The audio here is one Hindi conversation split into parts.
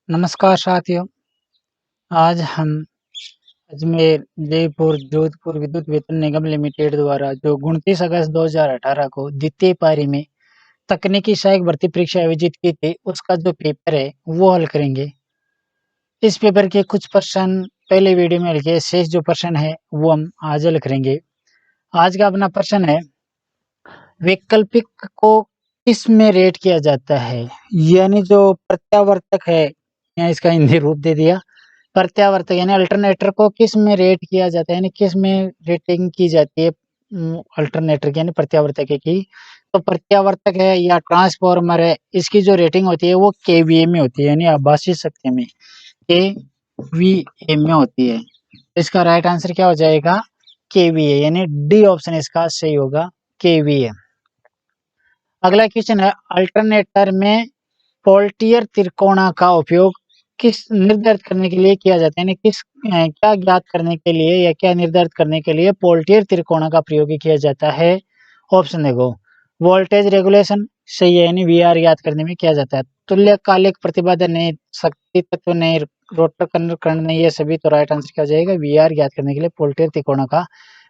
नमस्कार साथियों, आज हम अजमेर, जयपुर, जोधपुर विद्युत वितरण निगम लिमिटेड द्वारा जो 29 अगस्त 2018 को द्वितीय पारी में तकनीकी सहायक भर्ती परीक्षा आयोजित की थी, उसका जो पेपर है वो हल करेंगे। इस पेपर के कुछ प्रश्न पहले वीडियो में हल किए, शेष जो प्रश्न है वो हम आज हल करेंगे। आज का अपना प्रश्न है, वैकल्पिक को किस में रेट किया जाता है? यानी जो प्रत्यावर्तक है, यहाँ इसका हिंदी रूप दे दिया। प्रत्यावर्तक यानी अल्टरनेटर को किस में रेट किया जाता है, यानी किस में रेटिंग की जाती है अल्टरनेटर की यानी प्रत्यावर्तक की। तो प्रत्यावर्तक है या ट्रांसफार्मर है, इसकी जो रेटिंग होती है वो केवीए में होती है, यानी आभासी शक्ति में केवीए में होती है। इसका राइट आंसर क्या हो जाएगा? केवीए, यानी डी ऑप्शन इसका सही होगा, केवीए। अगला क्वेश्चन है, अल्टरनेटर में पोल्टियर त्रिकोणा का उपयोग किस निर्धारित करने के लिए किया जाता है, यानी क्या ज्ञात करने के लिए या क्या निर्धारित करने के लिए पोल्टियर त्रिकोणा का प्रयोग किया जाता है? ऑप्शन देखो, वोल्टेज रेगुलेशन सही है, यानी वीआर ज्ञात करने में किया जाता है। तुल्यकालिक प्रतिबाधा नहीं, शक्ति तत्व नहीं, रोटर कर्ण नहीं, ये सभी। तो राइट आंसर क्या हो जाएगा? वीआर ज्ञात करने के लिए पोल्टियर त्रिकोणा का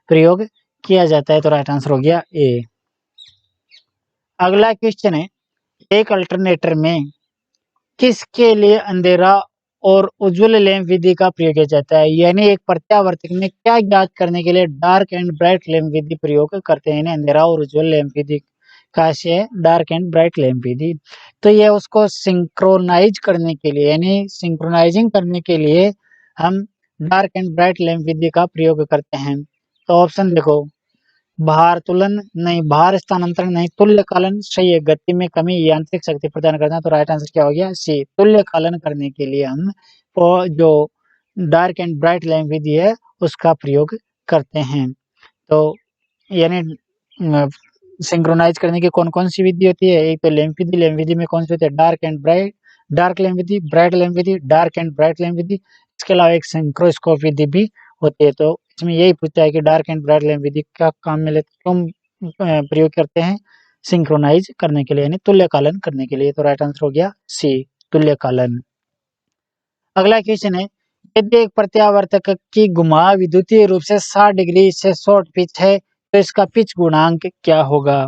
प्रयोग किया जाता है। तो राइट आंसर हो गया ए। अगला क्वेश्चन है, एक अल्टरनेटर में किसके लिए अंधेरा और उज्ज्वल लैंप विधि का प्रयोग किया जाता है? यानी एक प्रत्यावर्तक में क्या ज्ञात करने के लिए डार्क एंड ब्राइट लैंप विधि प्रयोग करते हैं, यानी अंधेरा और उज्ज्वल लैंप विधि का से है डार्क एंड ब्राइट लैंप विधि। तो ये उसको सिंक्रोनाइज करने के लिए, यानी सिंक्रोनाइजिंग करने के लिए हम डार्क एंड ब्राइट लैंप विधि का प्रयोग करते हैं। तो ऑप्शन देखो, भार तुलन नहीं, भार स्थानांतरण नहीं, तुल्यकालन सही है, गति में कमी, यांत्रिक शक्ति प्रदान करना है। तो राइट आंसर क्या हो गया? सी। तुल्यकालन करने के लिए हम वो जो डार्क एंड ब्राइट लैंप विधि है उसका प्रयोग करते हैं। तो यानी सिंक्रोनाइज करने की कौन कौन सी विधि होती है? एक तो लैंप विधि, लैंप विधि में कौन सी होती है? Dark and bright, dark lamp विधि, ब्राइट लैंप विधि, डार्क एंड ब्राइट लैंप विधि। इसके अलावा एक सिंक्रोस्कोप विधि भी होती है। तो इसमें यही पूछता है कि डार्क एंड ब्राइट लैंप विधि का काम में क्यों प्रयोग करते हैं? सिंक्रोनाइज करने के लिए, यानी तुल्यकालन करने के लिए। तो राइट आंसर हो गया सी, तुल्यकालन। अगला क्वेश्चन है, यदि एक प्रत्यावर्तक की घुमाव विद्युतीय रूप से 60 डिग्री से शॉर्ट पिच है तो इसका पिच गुणांक क्या होगा,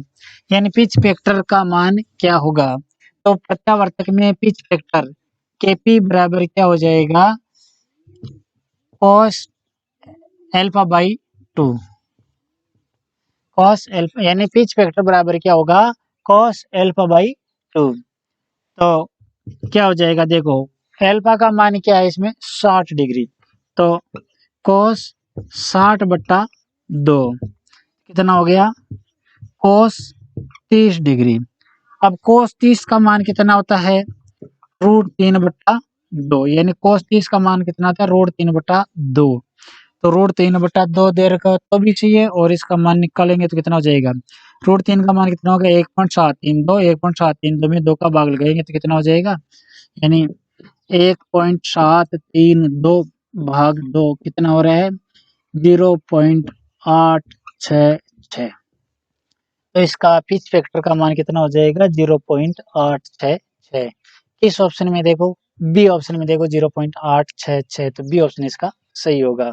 यानी पिच फैक्टर का मान क्या होगा? तो प्रत्यावर्तक में पिच फैक्टर केपी बराबर क्या हो जाएगा? Cos alpha by 2, cos alpha, यानी पिच फैक्टर बराबर क्या होगा? Cos alpha by 2। तो क्या हो जाएगा? देखो, एल्फा का मान क्या है इसमें? 60 डिग्री। तो कोस 60/2 कितना हो गया? कोस 30 डिग्री। अब कोस 30 का मान कितना होता है? √3/2, यानी कोस 30 का मान कितना होता है? √3/2। तो √3/2 दे रखा तो भी चाहिए, और इसका मान निकालेंगे तो कितना हो जाएगा? √3 का मान कितना हो गया? 1.732, 1.732 में 2 का भाग लगाएंगे तो कितना हो जाएगा? यानी 1.732 भाग 2 कितना हो रहा है? 0.866। तो इसका पिच फैक्टर का मान कितना हो जाएगा? 0.866। किस ऑप्शन में देखो? बी ऑप्शन में देखो 0.866। तो बी ऑप्शन इसका सही होगा।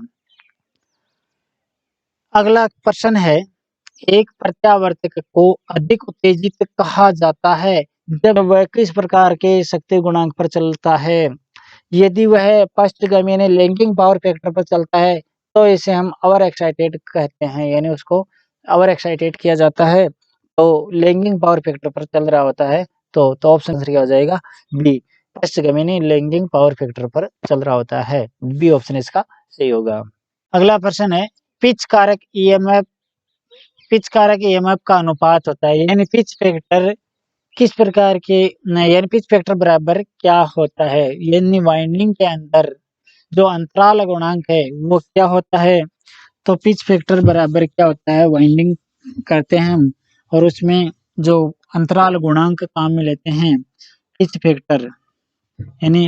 अगला प्रश्न है, एक प्रत्यावर्तक को अधिक उत्तेजित कहा जाता है जब वह किस प्रकार के शक्ति गुणांक पर चलता है? यदि वह पश्चगामी यानी लैगिंग पावर फैक्टर पर चलता है तो इसे हम ओवर एक्साइटेड कहते हैं, यानी उसको ओवर एक्साइटेड किया जाता है। तो लैगिंग पावर फैक्टर पर चल रहा होता है। तो ऑप्शन क्या हो जाएगा? बी, पश्चगामी यानी लैगिंग पावर फैक्टर पर चल रहा होता है। बी ऑप्शन इसका सही होगा। अगला प्रश्न है, पिच कारक ईएमएफ, पिच कारक ईएमएफ का अनुपात होता है, यानी पिच फैक्टर किस प्रकार के, यानी पिच फैक्टर बराबर क्या होता है? यानी वाइंडिंग के अंदर जो अंतराल गुणांक है वो क्या होता है? तो पिच फैक्टर बराबर क्या होता है? वाइंडिंग करते हैं हम, और उसमें जो अंतराल गुणांक काम में लेते हैं, पिच फैक्टर यानी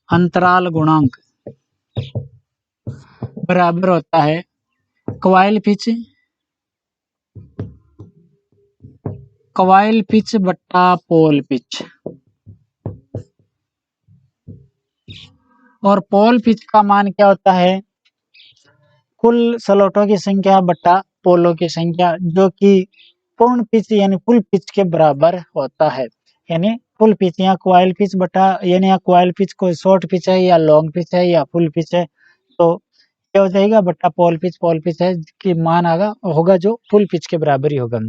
अंतराल गुणांक बराबर होता है कॉइल पिच, कॉइल पिच बट्टा पोल पिच। और पोल पिच का मान क्या होता है? कुल स्लॉटों की संख्या बटा पोलों की संख्या, जो कि पूर्ण पिच यानी फुल पिच के बराबर होता है। यानी फुल पिच या क्वाइल पिच बटा, यानी या क्वाइल पिच कोई शॉर्ट पिच है या लॉन्ग पिच है या फुल पिच है, तो क्या हो जाएगा बटा पोल पिच है कि मान आगा होगा जो फुल पिच के बराबर ही होगा।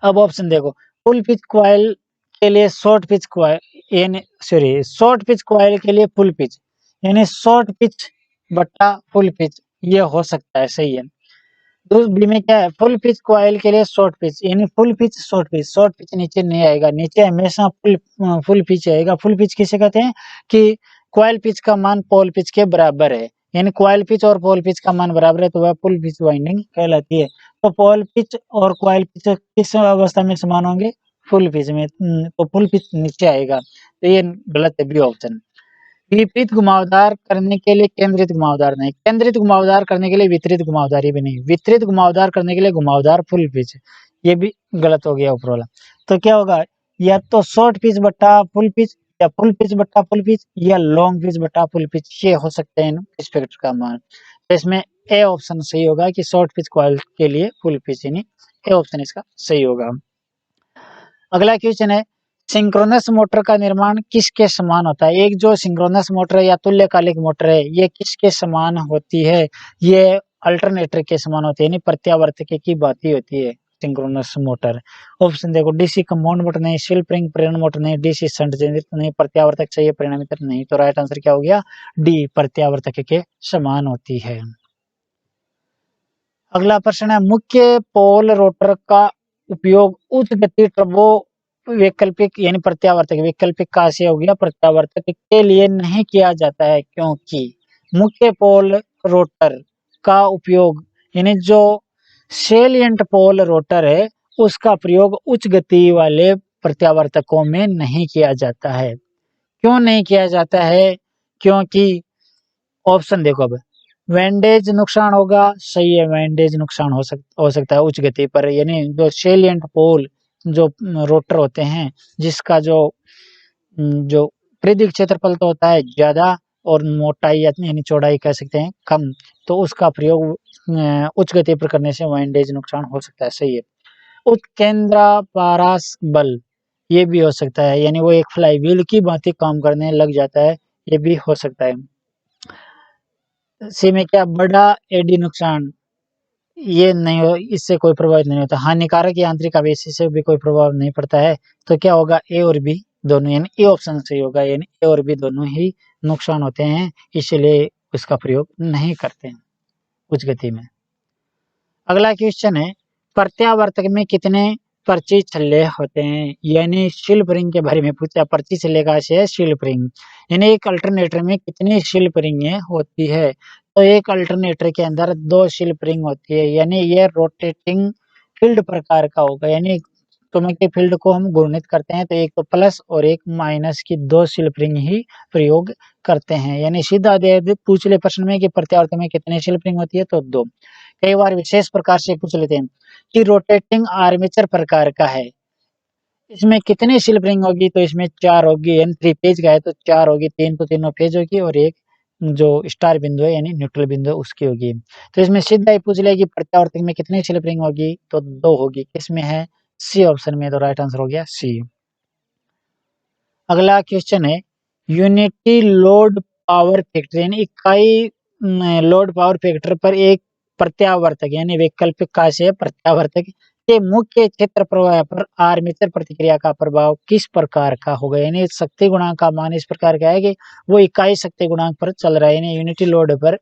अब ऑप्शन देखो, फुल पिच क्वाइल के लिए शॉर्ट पिच क्वाइल, यानी सॉरी शॉर्ट पिच क्वाइल के लिए फुल पिच, यानी शॉर्ट पिच बटा फुल पिच, ये हो सकता है, सही है। दूसरी बी में क्या है, फुल पिच कॉइल के लिए शॉर्ट पिच, यानी full pitch short pitch, short pitch नीचे नहीं आएगा, नीचे हमेशा फुल पिच आएगा। फुल पिच किसे कहते हैं कि कॉइल पिच का मान पोल पिच के बराबर है, यानी कॉइल पिच और पोल पिच का मान बराबर है तो वह फुल पिच वाइंडिंग कहलाती है। तो पोल पिच और कॉइल पिच किस अवस्था में समान होंगे? फुल पिच में। तो फुल पिच नीचे आएगा, तो ये गलत है, बी ऑप्शन। विपरीत घुमावदार करने के लिए केंद्रित घुमावदार नहीं, केंद्रित घुमावदार करने के लिए वितरित घुमावदार, ये भी नहीं, वितरित घुमावदार करने के लिए घुमावदार फुल पिच, ये भी गलत हो गया ऊपर वाला। तो क्या होगा, या तो शॉर्ट पिच बट्टा फुल पिच, या फुल पिच बट्टा फुल पिच, या लॉन्ग पिच बट्टा फुल पिच, ये हो सकते हैं इस फैक्टर का मान। तो इसमें ए ऑप्शन सही होगा कि शॉर्ट पिच कॉइल के लिए फुल पिच, यानी ए ऑप्शन इसका सही होगा। अगला क्वेश्चन है, सिंक्रोनस मोटर का निर्माण किसके समान होता है? एक जो सिंक्रोनस मोटर है या तुल्यकालिक मोटर है, ये किसके समान होती है? ये अल्टरनेटर के समान होती है, यानी प्रत्यावर्तक की बात ही होती है सिंक्रोनस मोटर। ऑप्शन देखो, डीसी कंपाउंड मोटर नहीं, सेल्फ रिंग प्रेरण मोटर नहीं, डीसी शंट जेनरेटर नहीं, प्रत्यावर्तक चाहिए परिणामीतर नहीं, तो राइट आंसर क्या हो गया? डी, प्रत्यावर्तक के समान होती है। अगला प्रश्न है, मुख्य पोल रोटर का उपयोग उच्च गति टर्बो वैकल्पिक यानी प्रत्यावर्तक, वैकल्पिक का से हो गया प्रत्यावर्तक के लिए नहीं किया जाता है, क्योंकि मुख्य पोल रोटर का उपयोग, यानी जो सेलिएंट पोल रोटर है उसका प्रयोग उच्च गति वाले प्रत्यावर्तकों में नहीं किया जाता है। क्यों नहीं किया जाता है? क्योंकि ऑप्शन देखो, अब वेंडेज नुकसान होगा, सही है, वेंडेज नुकसान हो सकता है उच्च गति पर, यानी जो सेलिएंट पोल जो रोटर होते हैं, जिसका जो परिधिक क्षेत्रफल तो होता है ज्यादा और मोटाई यानी चौड़ाई कह सकते हैं कम, तो उसका प्रयोग उच्च गति पर करने से वेंडेज नुकसान हो सकता है, सही है। उत्केंद्रापरास बल, ये भी हो सकता है, यानी वो एक फ्लाई व्हील की भांति काम करने लग जाता है, ये भी हो सकता है। सी में क्या, बड़ा एडी नुकसान, ये नहीं हो, इससे कोई प्रभावित नहीं होता। हानिकारक यांत्रिक आवेश से भी कोई प्रभाव नहीं पड़ता है, तो क्या होगा, ए और बी दोनों, यानी ए ऑप्शन सही होगा, यानी ए और बी दोनों ही नुकसान होते हैं, इसलिए उसका प्रयोग नहीं करते हैं उच्च गति में। अगला क्वेश्चन है, प्रत्यावर्तक में कितने पर्ची छल्ले होते हैं? यानी शिल्प रिंग के बारे में पूछा, पर्ची छल्ले का से है शिल्प रिंग, यानी एक अल्टरनेटर में कितनी शिल्प रिंगें होती है? तो एक अल्टरनेटर के अंदर 2 शिल्प रिंग होती है, यानी ये रोटेटिंग फील्ड प्रकार का होगा, यानी चुंबकीय फील्ड को हम घूर्णित करते हैं तो एक तो प्लस और एक माइनस की 2 शिल्प रिंग ही प्रयोग करते हैं, यानी सीधा दे पूछ ले प्रश्न में कि प्रत्यावर्तक में कितनी शिल्प रिंग होती है, तो 2। कई बार विशेष प्रकार से पूछ लेते हैं कि रोटेटिंग आर्मेचर प्रकार का है, इसमें कितनी स्लिप रिंग होगी? तो इसमें 4 होगी, यानी 3 फेज का है तो 4 होगी, 3 तो तीनों फेज होगी और एक जो स्टार बिंदु है यानी न्यूट्रल बिंदु है उसकी होगी। तो इसमें सीधा ही पूछ लेगी प्रत्यावर्तक में कितनी स्लिप रिंग होगी, तो 2 होगी, किसमें है? सी ऑप्शन में, तो राइट आंसर हो गया सी। अगला क्वेश्चन है, यूनिटी लोड पावर फैक्टर, यानी इकाई लोड पावर फैक्टर पर एक प्रत्यावर्तक यानी वैकल्पिक का से प्रत्यावर्तक के मुख्य क्षेत्र प्रवाह पर आर्मेचर प्रतिक्रिया का प्रभाव किस प्रकार का होगा? यानी शक्ति गुणांक का मान इस प्रकार का है कि वो इकाई शक्ति गुणांक पर चल रहा है, यानी यूनिटी लोड पर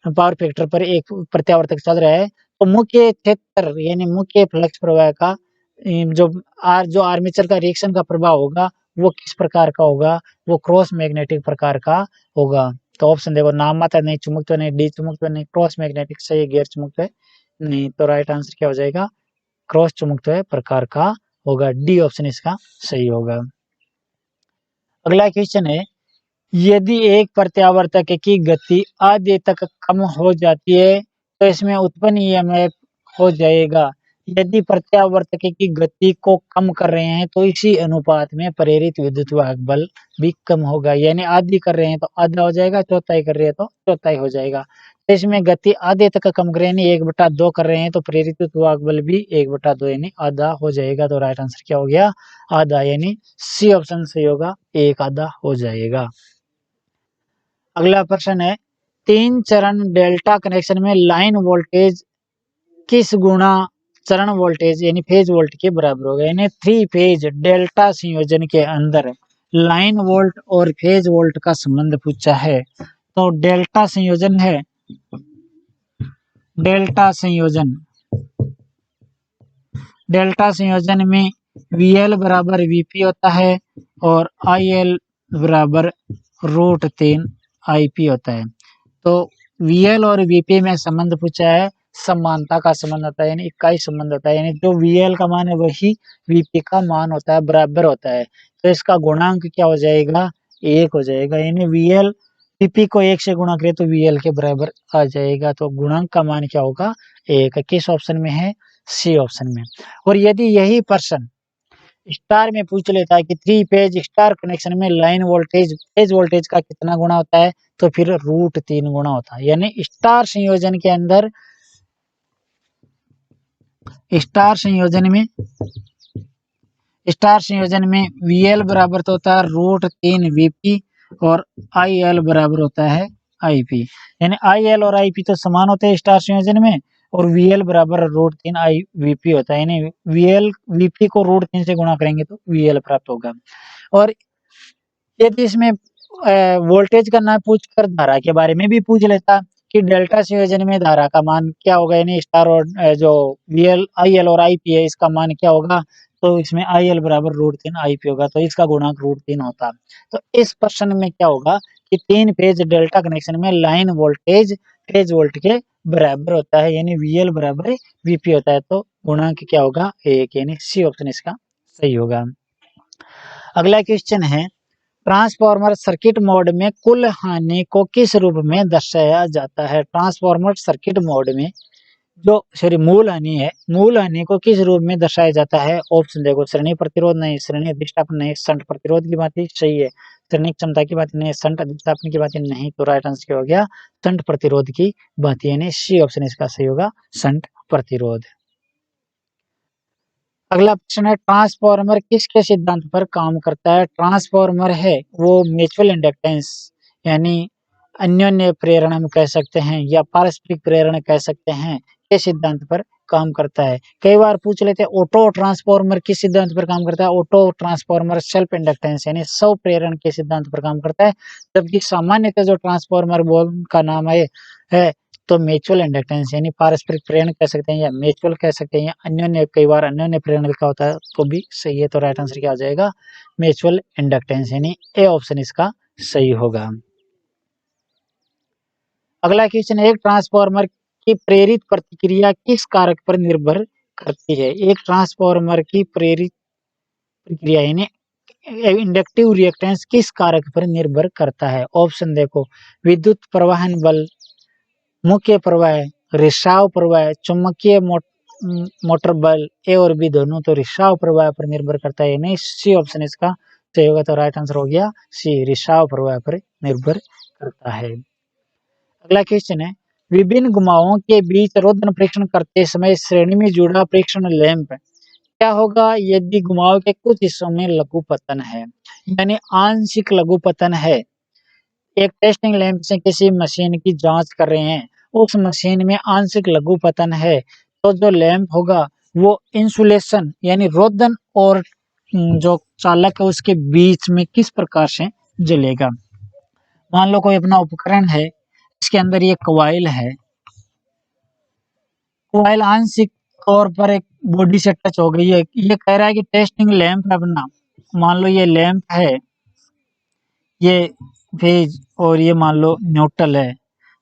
पावर फैक्टर पर एक प्रत्यावर्तक चल रहा है, तो मुख्य क्षेत्र यानी मुख्य फ्लक्स प्रवाह का जो आर्मेचर का रिएक्शन का प्रभाव होगा वो किस प्रकार का होगा? वो क्रॉस मैग्नेटिक प्रकार का होगा। तो ऑप्शन देखो, नाममात्र नहीं, चुंबकत्व नहीं, डी चुंबकत्व नहीं, क्रॉस मैग्नेटिक सही, गैर चुंबकत्व नहीं, तो राइट आंसर क्या हो जाएगा? क्रॉस चुंबकत्व प्रकार का होगा, डी ऑप्शन इसका सही होगा। अगला क्वेश्चन है, यदि एक प्रत्यावर्तक की गति आधे तक कम हो जाती है तो इसमें उत्पन्न ईएमएफ हो जाएगा, यदि प्रत्यावर्तक की गति को कम कर रहे हैं तो इसी अनुपात में प्रेरित विद्युत वाहक बल भी कम होगा, यानी आधी कर रहे हैं तो आधा हो जाएगा, चौथाई कर रहे हैं तो चौथाई हो जाएगा। तो इसमें गति आधे तक कम कर रहे हैं, यानी 1/2 कर रहे हैं तो प्रेरित विद्युत वाहक बल भी 1/2 यानी आधा हो जाएगा। तो राइट आंसर क्या हो गया? आधा, यानी सी ऑप्शन सही होगा, 1/2 हो जाएगा। अगला प्रश्न है, 3 चरण डेल्टा कनेक्शन में लाइन वोल्टेज किस गुणा चरण वोल्टेज यानी फेज वोल्ट के बराबर होगा, यानी 3 फेज डेल्टा संयोजन के अंदर लाइन वोल्ट और फेज वोल्ट का संबंध पूछा है। तो डेल्टा संयोजन है, डेल्टा संयोजन में VL बराबर VP होता है और IL बराबर √3 IP होता है। तो VL और VP में संबंध पूछा है, समानता का संबंध होता है, यानी इकाई संबंध होता है, यानी जो VL का मान है वही VP का मान होता है, बराबर होता है। तो इसका गुणांक क्या हो जाएगा? 1 हो जाएगा, यानी VL VP को 1 से गुणा करें तो VL के बराबर आ जाएगा। तो गुणांक का मान क्या होगा? 1। किस ऑप्शन में है? सी ऑप्शन में। और यदि यही प्रश्न स्टार में पूछ लेता है कि 3 फेज स्टार कनेक्शन में लाइन वोल्टेज फेज वोल्टेज का कितना गुणा होता है, तो फिर √3 गुणा होता है, यानी स्टार संयोजन के अंदर स्टार संयोजन में VL बराबर तो होता है √3 VP और IL बराबर होता है IP, यानी IL और IP तो समान होते हैं स्टार संयोजन में, और VL बराबर √3 VP होता है, यानी VL VP को √3 से गुणा करेंगे तो VL प्राप्त होगा। और यदि इसमें वोल्टेज का ना पूछकर धारा के बारे में भी पूछ लेता कि डेल्टा संयोजन में धारा का मान क्या होगा, यानी स्टार और जो VL IL और IP है इसका मान क्या होगा, तो इसमें IL बराबर √3 IP होगा, तो इसका गुणांक √3 होता। तो इस प्रश्न में क्या होगा कि 3 फेज डेल्टा कनेक्शन में लाइन वोल्टेज फेज वोल्ट के बराबर होता है, यानी VL बराबर VP होता है, तो गुणांक क्या होगा? 1, यानी सी ऑप्शन इसका सही होगा। अगला क्वेश्चन है, ट्रांसफार्मर सर्किट मोड में कुल हानि को किस रूप में दर्शाया जाता है? ट्रांसफार्मर सर्किट मोड में जो मूल हानि है, मूल हानि को किस रूप में दर्शाया जाता है? ऑप्शन देखो, श्रेणी प्रतिरोध नहीं, श्रेणी अधिष्ठापन नहीं, शंट प्रतिरोध की बात सही है, श्रेणी क्षमता की बात नहीं, शंट अधिष्ठापन की बात नहीं, तो राइट आंसर क्या हो गया? शंट प्रतिरोध की बात, यानी सी ऑप्शन इसका सही होगा, शंट प्रतिरोध। अगला प्रश्न है, ट्रांसफार्मर किसके सिद्धांत पर काम करता है? ट्रांसफार्मर है वो म्यूचुअल इंडक्टेंस यानी अन्योन्य प्रेरण हम कह सकते हैं या पारस्परिक प्रेरण कह सकते हैं के सिद्धांत पर काम करता है। कई बार पूछ लेते हैं ऑटो ट्रांसफार्मर किस सिद्धांत पर काम करता है? ऑटो ट्रांसफार्मर सेल्फ इंडक्टेंस यानी स्व प्रेरण के सिद्धांत पर काम करता है, जबकि सामान्यतः जो ट्रांसफार्मर बोल का नाम है तो म्यूचुअल इंडक्टेंस यानी पारस्परिक प्रेरण कह सकते हैं या म्यूचुअल कह सकते हैं या अन्योन्य, कई बार अन्योन्य प्रेरण लिखा होता है तो भी सही है। तो राइट आंसर क्या आ जाएगा? म्यूचुअल इंडक्टेंस, यानी ए ऑप्शन इसका सही होगा। अगला क्वेश्चन है, एक ट्रांसफार्मर की प्रेरित प्रतिक्रिया किस कारक पर निर्भर करती है? एक ट्रांसफार्मर की प्रेरित प्रतिक्रिया यानी इंडक्टिव रिएक्टेंस किस कारक पर निर्भर करता है? ऑप्शन देखो, विद्युत प्रवाहन बल, मुख्य प्रवाह, रिसाव प्रवाह, चुंबकीय मोटर बल, ए और बी दोनों। तो रिसाव प्रवाह पर निर्भर करता है, नहीं सी ऑप्शन इसका सही होगा। तो राइट आंसर हो गया सी, रिसाव प्रवाह पर निर्भर करता है। अगला क्वेश्चन है, विभिन्न घुमावों के बीच रोधन परीक्षण करते समय श्रेणी में जुड़ा परीक्षण लैंप क्या होगा यदि घुमाव के कुछ हिस्सों में लघु पतन है, यानी आंशिक लघु पतन है। एक टेस्टिंग लैंप से किसी मशीन की जांच कर रहे हैं, उस मशीन में आंशिक लघु पतन है, तो जो लैंप होगा वो इंसुलेशन यानी रोधन और जो चालक है उसके बीच में किस प्रकार से जलेगा। मान लो कोई अपना उपकरण है, इसके अंदर ये कॉइल है, कॉइल आंशिक तौर पर एक बॉडी से टच हो गई है, ये कह रहा है कि टेस्टिंग लैंप है अपना, मान लो ये लैंप है, ये फेज और ये मान लो न्यूट्रल है,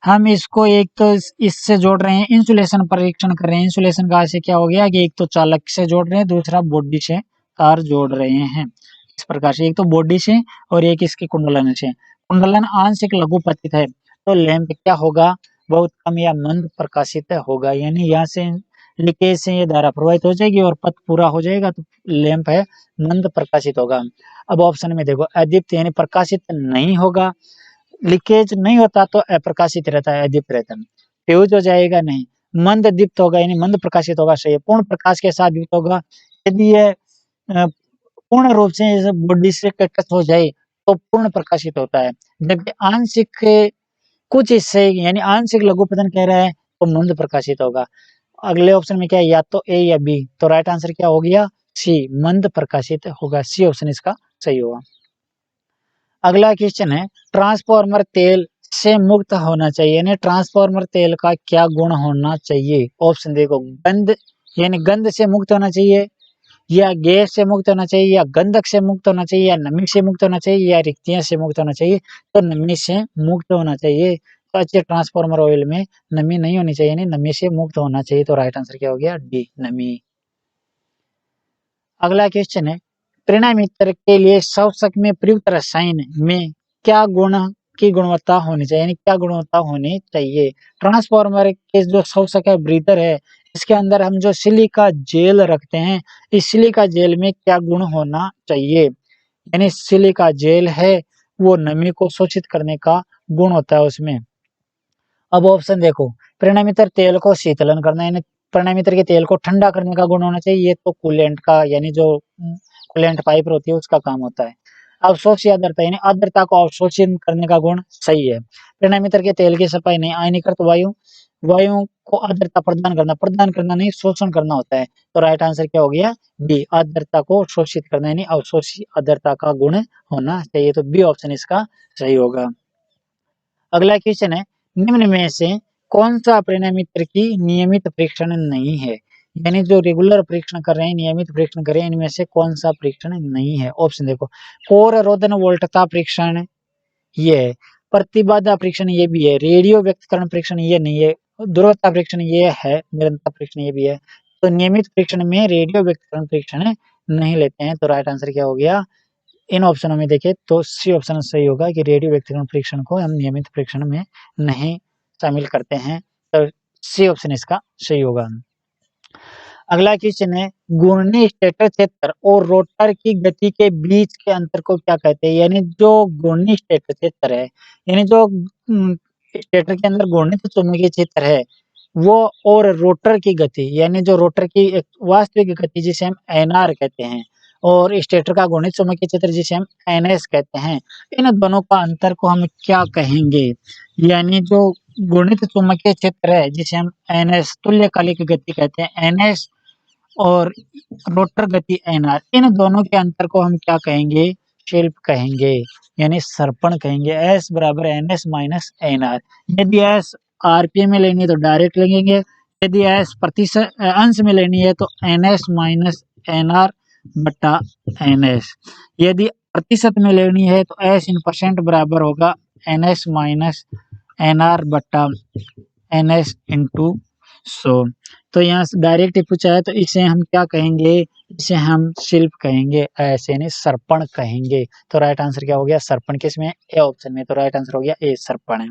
हम इसको एक तो इससे जोड़ रहे हैं, इंसुलेशन परीक्षण कर रहे हैं। इंसुलेशन का से क्या हो गया कि एक तो चालक से जोड़ रहे हैं, दूसरा बॉडी से तार जोड़ रहे हैं। इस प्रकार से एक तो बॉडी से और एक इसके कुंडलन से, कुंडलन आंशिक लघु पतित है तो लैंप क्या होगा? बहुत कम या मंद प्रकाशित होगा, यानी यहाँ से लीकेज से ये धारा प्रवाहित हो जाएगी और पथ पूरा हो जाएगा तो लैंप है मंद प्रकाशित होगा। अब ऑप्शन में देखो अदीप्त यानी प्रकाशित नहीं होगा, लीकेज नहीं होता तो अप्रकाशित रहता है, अदीप्त रहता है। फ्यूज हो जाएगा नहीं, मंद दीप्त होगा यानी मंद प्रकाशित होगा, सही है। पूर्ण प्रकाश के साथ दीप्त होगा, यदि ये पूर्ण रूप से इस बॉडी से टच हो जाए तो पूर्ण प्रकाशित होता है, जबकि आंशिक कुछ हिस्से यानी आंशिक लघुपतन कह रहा है तो मंद प्रकाशित होगा। अगले ऑप्शन में क्या है, या तो ए या बी, तो राइट आंसर क्या हो गया, सी, मंद प्रकाशित होगा। सी ऑप्शन इसका सही होगा। अगला क्वेश्चन है ट्रांसफॉर्मर तेल से मुक्त होना चाहिए, यानी ट्रांसफॉर्मर तेल का क्या गुण होना चाहिए। ऑप्शन देखो, गंध यानी गंध से मुक्त होना चाहिए, या गैस से मुक्त होना चाहिए, या गंधक से मुक्त होना चाहिए, या नमी से मुक्त होना चाहिए, या रिक्तियां से मुक्त होना चाहिए। तो नमी से मुक्त होना चाहिए। तो अच्छे ट्रांसफॉर्मर ऑयल में नमी नहीं होनी चाहिए, नहीं नमी से मुक्त होना चाहिए। तो राइट आंसर क्या हो गया, डी, नमी। अगला क्वेश्चन है प्रेरणामीटर के लिए शोषक में प्रयुक्त रसायन में क्या गुण की गुणवत्ता होनी चाहिए, यानी क्या गुणवत्ता होनी चाहिए। ट्रांसफॉर्मर के जो शोषक है, ब्रीदर है, इसके अंदर हम जो सिलिका जेल रखते हैं, इस सिलिका जेल में क्या गुण होना चाहिए, यानी सिलिका जेल है वो नमी को शोषित करने का गुण होता है उसमें। अब ऑप्शन देखो, प्रेरणामीटर तेल को शीतलन करना, यानी प्रेरणामीटर के तेल को ठंडा करने का गुण होना चाहिए, ये तो कूलेंट का यानी जो कूलेंट पाइप होती है उसका काम होता है। अवशोषी आर्द्रता यानी आर्द्रता को अवशोषित करने का गुण सही है। प्रेरणामीटर के तेल की सफाई नहीं, आयनीकृत वायु वायु को आर्द्रता प्रदान करना नहीं, शोषण करना होता है। तो राइट आंसर क्या हो गया, बी, आर्द्रता को शोषित करना यानी अवशोषी आर्द्रता का गुण होना चाहिए। तो बी ऑप्शन इसका सही होगा। अगला क्वेश्चन है निम्न में से कौन सा प्रेरणामीटर की नियमित परीक्षण नहीं है, यानी जो रेगुलर परीक्षण कर रहे हैं, नियमित परीक्षण कर रहे हैं, इनमें से कौन सा परीक्षण नहीं है। ऑप्शन देखो, कोर रोधन वोल्टता परीक्षण ये है, प्रतिबाधा परीक्षण ये भी है, रेडियो व्यक्तकरण परीक्षण ये नहीं है, ध्रुवता परीक्षण ये है, निरंतर परीक्षण ये भी है। तो नियमित परीक्षण में रेडियो व्यक्तकरण परीक्षण नहीं लेते हैं। तो राइट आंसर क्या हो गया, इन ऑप्शनों में देखें तो सी ऑप्शन सही होगा कि रेडियो व्यक्तिगत परीक्षण को हम नियमित परीक्षण में नहीं शामिल करते हैं। तो सी ऑप्शन इसका सही होगा। अगला क्वेश्चन है घूर्णी स्टेटर क्षेत्र और रोटर की गति के बीच के अंतर को क्या कहते हैं, यानी जो घूर्णी स्टेटर क्षेत्र है, यानी जो स्टेटर के अंदर घूर्णित चुंबकीय क्षेत्र है वो, और रोटर की गति यानी जो रोटर की एक वास्तविक गति जिसे हम एनआर कहते हैं, और स्टेटर का घूर्णित चुंबकीय क्षेत्र जिसे हम एनएस कहते हैं, इन दोनों का अंतर को हम क्या कहेंगे। यानी जो घूर्णित चुंबकीय क्षेत्र है जिसे हम एनएस तुल्यकालिक गति कहते हैं एनएस, और रोटर गति एनआर, इन दोनों के अंतर को हम क्या कहेंगे, शिल्प कहेंगे, यानी सर्पण कहेंगे। एस बराबर N S minus N R. यदि एस आरपीएम में लेनी है तो डायरेक्ट लगेंगे, यदि एस प्रतिशत अंश में लेनी है तो N S minus N R बटा एन एस। यदि प्रतिशत में लेनी है तो एस इन परसेंट बराबर होगा N S minus N R बटा एन एस इंटू 100। तो यहाँ से डायरेक्ट ही पूछा है तो इसे हम क्या कहेंगे, इसे हम शिल्प कहेंगे, ऐसे नहीं सर्पण कहेंगे। तो राइट आंसर क्या हो गया, सर्पण किसमें, ए ऑप्शन में। तो राइट आंसर हो गया ए, सर्पण है।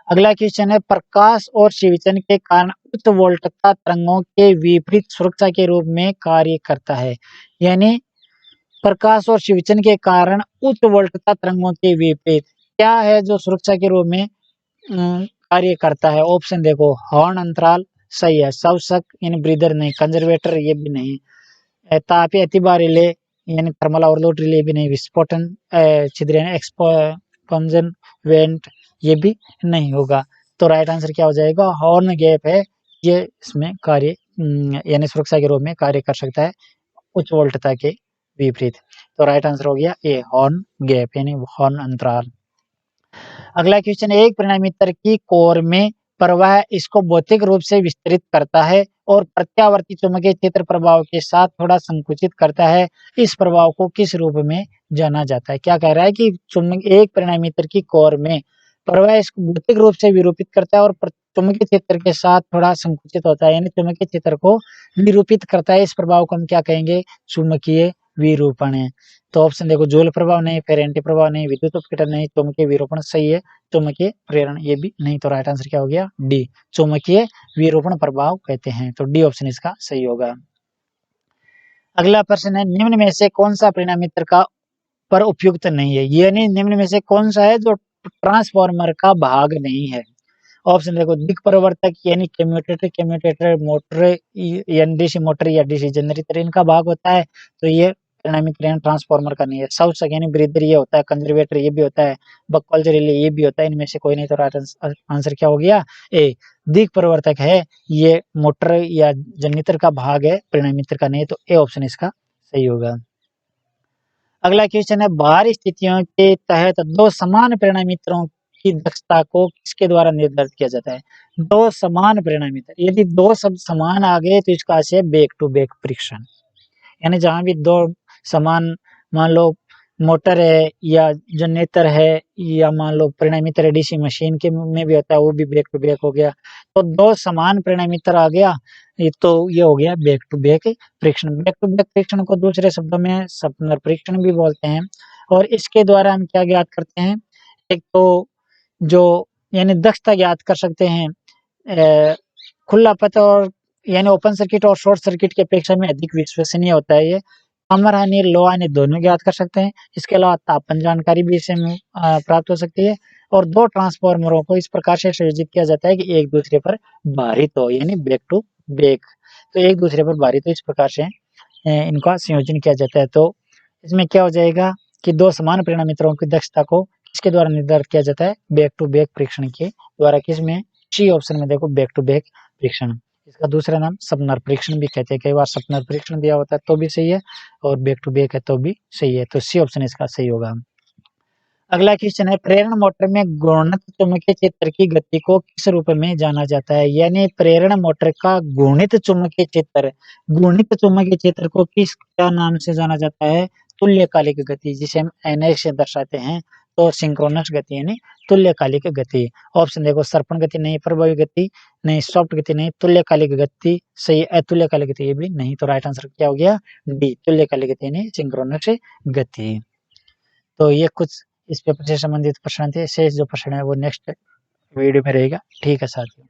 अगला क्वेश्चन है प्रकाश और विचलन के कारण उच्च वोल्टता तरंगों के विपरीत सुरक्षा के रूप में कार्य करता है, यानी प्रकाश और विचलन के कारण उच्च वोल्टता तरंगों के विपरीत क्या है जो सुरक्षा के रूप में कार्य करता है। ऑप्शन देखो, हॉर्न अंतराल सही है, शोषक यानी ब्रीदर नहीं, कंजर्वेटर ये भी नहीं, तापीय अतिभार रिले यानी थर्मल ओवरलोड रिले भी नहीं, विस्फोटन छिद्र यानी एक्सपंजन वेंट ये भी नहीं होगा। तो राइट आंसर क्या हो जाएगा, हॉर्न गैप है, ये इसमें कार्य यानी सुरक्षा के रूप में कार्य कर सकता है उच्च वोल्टता के विपरीत। तो राइट आंसर हो गया ए, हॉर्न गैप यानी हॉर्न अंतराल। अगला क्वेश्चन, एक परिणामीतर की कोर में प्रवाह इसको भौतिक रूप से विस्तरित करता है और प्रत्यावर्ती चुंबकीय क्षेत्र प्रभाव के साथ थोड़ा संकुचित करता है, इस प्रभाव को किस रूप में जाना जाता है। क्या कह रहा है कि एक परिणामीतर की कोर में प्रवाह इसको भौतिक रूप से विरूपित करता है और चुंबकीय क्षेत्र के साथ थोड़ा संकुचित होता है, यानी चुंबकीय क्षेत्र को निरूपित करता है, इस प्रभाव को हम क्या कहेंगे, चुंबकीय विरूपण है। तो ऑप्शन देखो, जूल प्रभाव नहीं, फिर एंटी प्रभाव नहीं, विद्युत अपघटन नहीं, चुंबकीय विरूपण सही है, चुंबकीय प्रेरण ये भी नहीं। तो राइट आंसर क्या हो गया, डी, चुंबकीय विरूपण प्रभाव कहते हैं। तो डी ऑप्शन इसका सही होगा। अगला प्रश्न है, निम्न में से कौन सा परिणामी तर्क पर उपयुक्त नहीं है, यानी निम्न में से कौन सा है जो ट्रांसफार्मर का भाग नहीं है। ऑप्शन देखो, दिक् परिवर्तक यानी कम्यूटेटर, कम्यूटेटर मोटर यानी डीसी मोटर या डीसी जनरेटर इनका भाग होता है, तो ये परिणामी क्रियान ट्रांसफार्मर का नहीं है। सवसक यानी ब्रीदर ये होता है, कंजर्वेटर ये भी होता है, बकवाल रिले ये भी होता है, इनमें से कोई नहीं। तो राइट आंसर क्या हो गया, ए, दिक् परिवर्तक है, ये मोटर या जनरेटर का भाग है, परिणामी तर्क का नहीं है। तो ए ऑप्शन इसका सही होगा। अगला क्वेश्चन है, बाहरी स्थितियों के तहत दो समान परिणामी तरों की दक्षता को किसके द्वारा निर्धारित किया जाता है। दो समान परिणामी तर, यदि दो सब समान आ गए तो इसका है बैक टू बैक परीक्षण, यानी जहां भी दो समान, मान लो मोटर है या जनरेटर है या मान लो परिणामी तर डीसी मशीन के में भी होता है, वो भी बैक टू बैक हो गया। तो दो समान परिणामी तर आ गया, तो ये हो गया बैक टू बैक परीक्षण। बैक टू बैक परीक्षण को दूसरे शब्दों में सपनर परीक्षण भी बोलते हैं। और इसके द्वारा हम क्या ज्ञात करते हैं, एक तो जो यानी दक्षता ज्ञात कर सकते हैं, खुला पथ और यानी ओपन सर्किट और शॉर्ट सर्किट की अपेक्षा में अधिक विश्वसनीय होता है ये। अमर हानि, लो हानि दोनों ज्ञात कर सकते हैं। इसके अलावा तापमान जानकारी भी इससे प्राप्त हो सकती है। और दो ट्रांसफार्मरों को इस प्रकार से संयोजित किया जाता है कि एक दूसरे पर भारित हो, यानी बैक टू बैक। तो एक दूसरे पर भारित हो, इस प्रकार से इनका संयोजन किया जाता है। तो इसमें क्या हो जाएगा कि दो समान परिणामी तरों की दक्षता को किसके द्वारा निर्धारित किया जाता है, बैक टू बैक परीक्षण के द्वारा। किसमें, सी ऑप्शन में देखो, बैक टू बैक परीक्षण। इसका दूसरा नाम सपनर परीक्षण भी कहते हैं। कई बार सपनर परीक्षण दिया होता है तो भी सही है, और बैक टू बैक है तो भी सही है। तो सी ऑप्शन इसका सही होगा। अगला क्वेश्चन है, प्रेरण मोटर में घूर्णित चुंबकीय क्षेत्र की गति को किस रूप में जाना जाता है, यानी प्रेरण मोटर का घूर्णित चुंबकीय क्षेत्र, घूर्णित चुंबकीय क्षेत्र को किस क्या नाम से जाना जाता है, तुल्यकालिक गति, जिसे हम एन से दर्शाते हैं। तो सिंक्रोनस गति यानी तुल्यकालिक गति। ऑप्शन देखो, सर्पण गति नहीं, प्रभावी गति नहीं, सॉफ्ट गति नहीं, तुल्यकालिक गति सही, अतुल्यकालिक गति ये भी नहीं। तो राइट आंसर क्या हो गया, डी, तुल्यकालिक गति यानी सिंक्रोनस गति। तो ये कुछ इस पेपर से संबंधित प्रश्न थे। शेष जो प्रश्न है वो नेक्स्ट वीडियो में रहेगा। ठीक है साथियों।